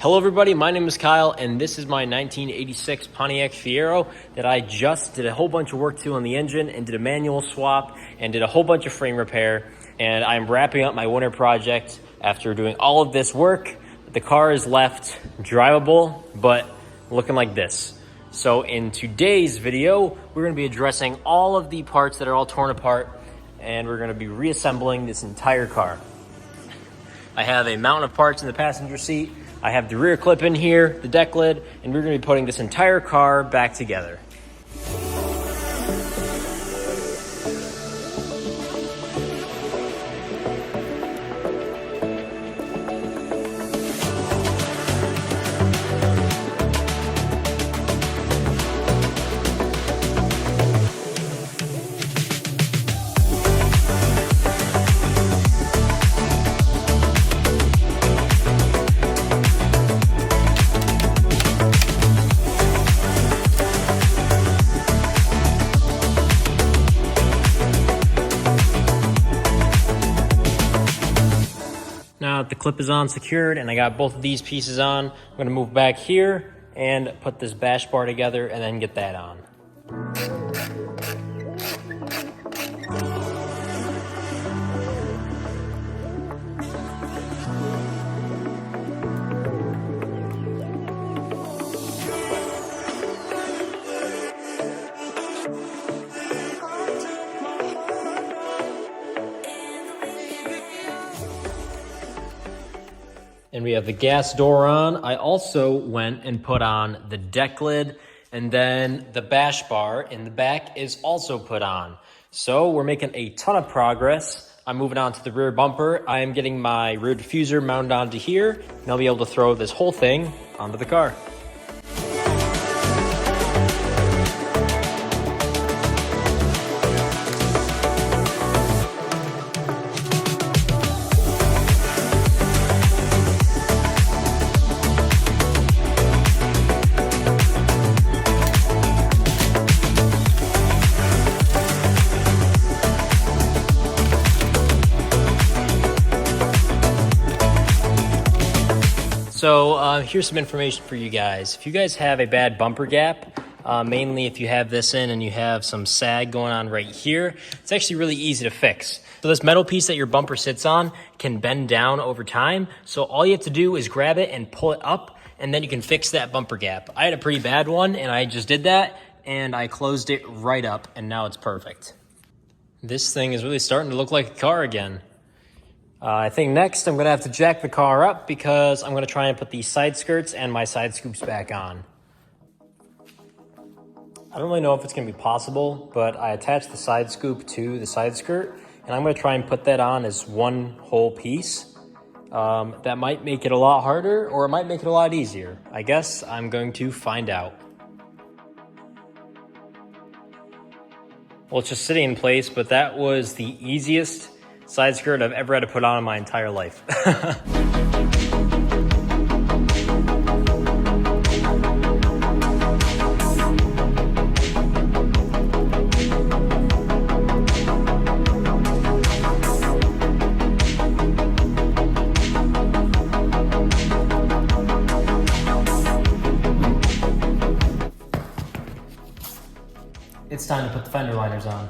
Hello everybody, my name is Kyle and this is my 1986 Pontiac Fiero that I just did a whole bunch of work to on the engine and did a manual swap and did a whole bunch of frame repair, and I'm wrapping up my winter project after doing all of this work. The car is left drivable but looking like this. So in today's video, we're going to be addressing all of the parts that are all torn apart and we're going to be reassembling this entire car. I have a mountain of parts in the passenger seat. I have the rear clip in here, the deck lid, and we're going to be putting this entire car back together. Now that the clip is on secured and I got both of these pieces on, I'm going to move back here and put this bash bar together and then get that on. And we have the gas door on. I also went and put on the deck lid, and then the bash bar in the back is also put on. So we're making a ton of progress. I'm moving on to the rear bumper. I am getting my rear diffuser mounted onto here, and I'll be able to throw this whole thing onto the car. So here's some information for you guys. If you guys have a bad bumper gap, mainly if you have this in and you have some sag going on right here, it's actually really easy to fix. So this metal piece that your bumper sits on can bend down over time. So all you have to do is grab it and pull it up, and then you can fix that bumper gap. I had a pretty bad one and I just did that and I closed it right up and now it's perfect. This thing is really starting to look like a car again. I think next I'm going to have to jack the car up because I'm going to try and put the side skirts and my side scoops back on. I don't really know if it's going to be possible, but I attached the side scoop to the side skirt and I'm going to try and put that on as one whole piece. That might make it a lot harder or it might make it a lot easier. I guess I'm going to find out. Well, it's just sitting in place, but that was the easiest side skirt I've ever had to put on in my entire life. It's time to put the fender liners on.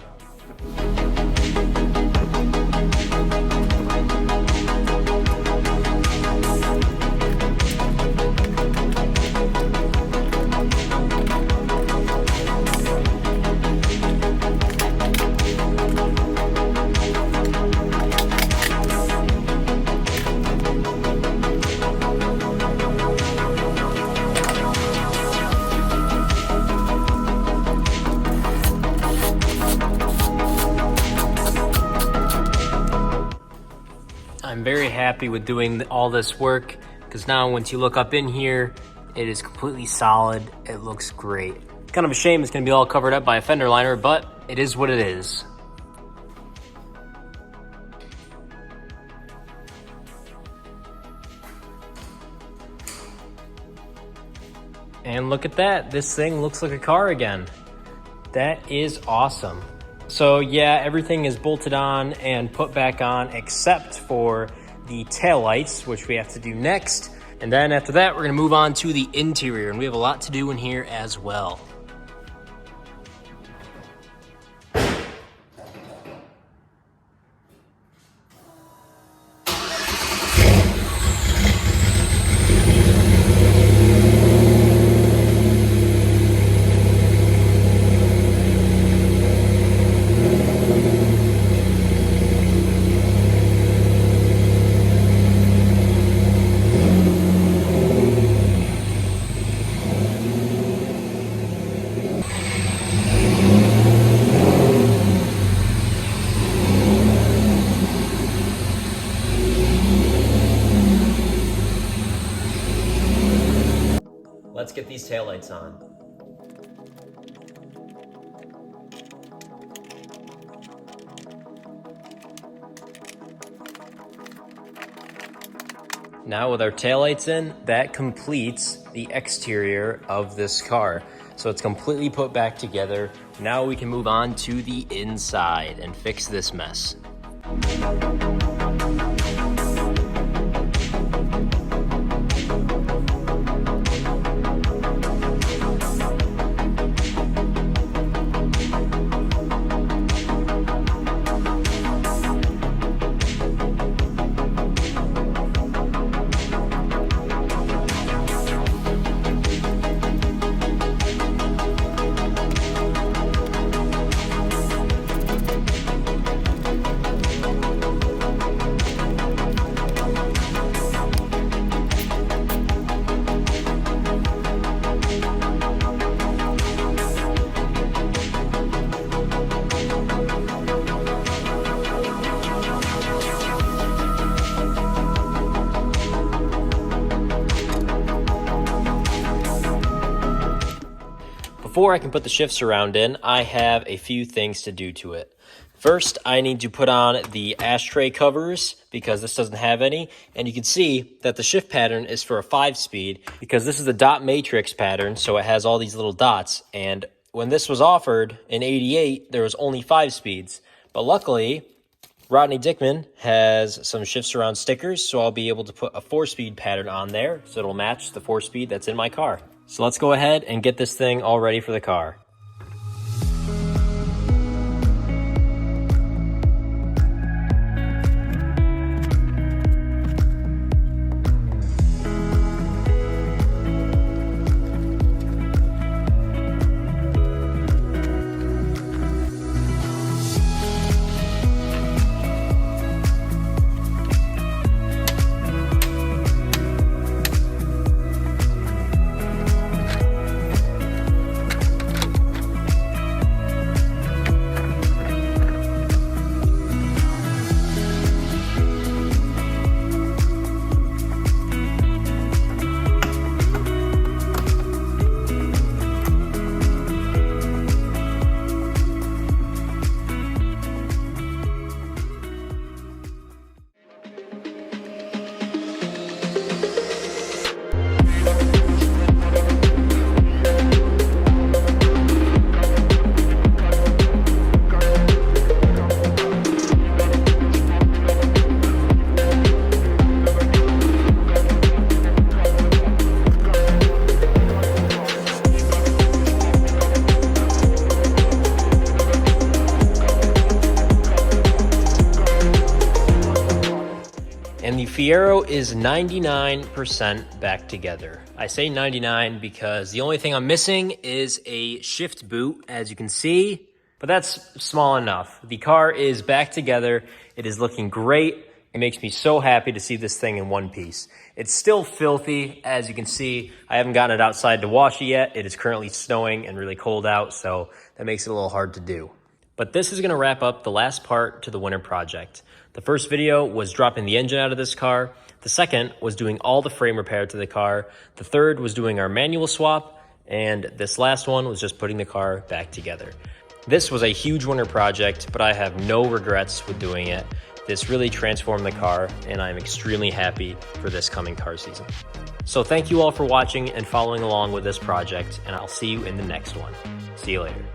I'm very happy with doing all this work because now once you look up in here, it is completely solid. It looks great. Kind of a shame it's going to be all covered up by a fender liner, but it is what it is. And look at that, this thing looks like a car again. That is awesome. So yeah, everything is bolted on and put back on except for the taillights, which we have to do next. And then after that, we're gonna move on to the interior, and we have a lot to do in here as well. Let's get these taillights on. Now with our taillights in, that completes the exterior of this car. So it's completely put back together. Now we can move on to the inside and fix this mess. Before I can put the shift surround in, I have a few things to do to it. First, I need to put on the ashtray covers because this doesn't have any. And you can see that the shift pattern is for a 5-speed because this is the dot matrix pattern, so it has all these little dots. And when this was offered in '88, there was only 5 speeds. But luckily, Rodney Dickman has some shift surround stickers, so I'll be able to put a 4-speed pattern on there, so it'll match the 4-speed that's in my car. So let's go ahead and get this thing all ready for the car. And the Fiero is 99% back together. I say 99 because the only thing I'm missing is a shift boot, as you can see, but that's small enough. The car is back together. It is looking great. It makes me so happy to see this thing in one piece. It's still filthy, as you can see. I haven't gotten it outside to wash it yet. It is currently snowing and really cold out, so that makes it a little hard to do. But this is gonna wrap up the last part to the winter project. The first video was dropping the engine out of this car. The second was doing all the frame repair to the car. The third was doing our manual swap. And this last one was just putting the car back together. This was a huge winter project, but I have no regrets with doing it. This really transformed the car, and I'm extremely happy for this coming car season. So thank you all for watching and following along with this project, and I'll see you in the next one. See you later.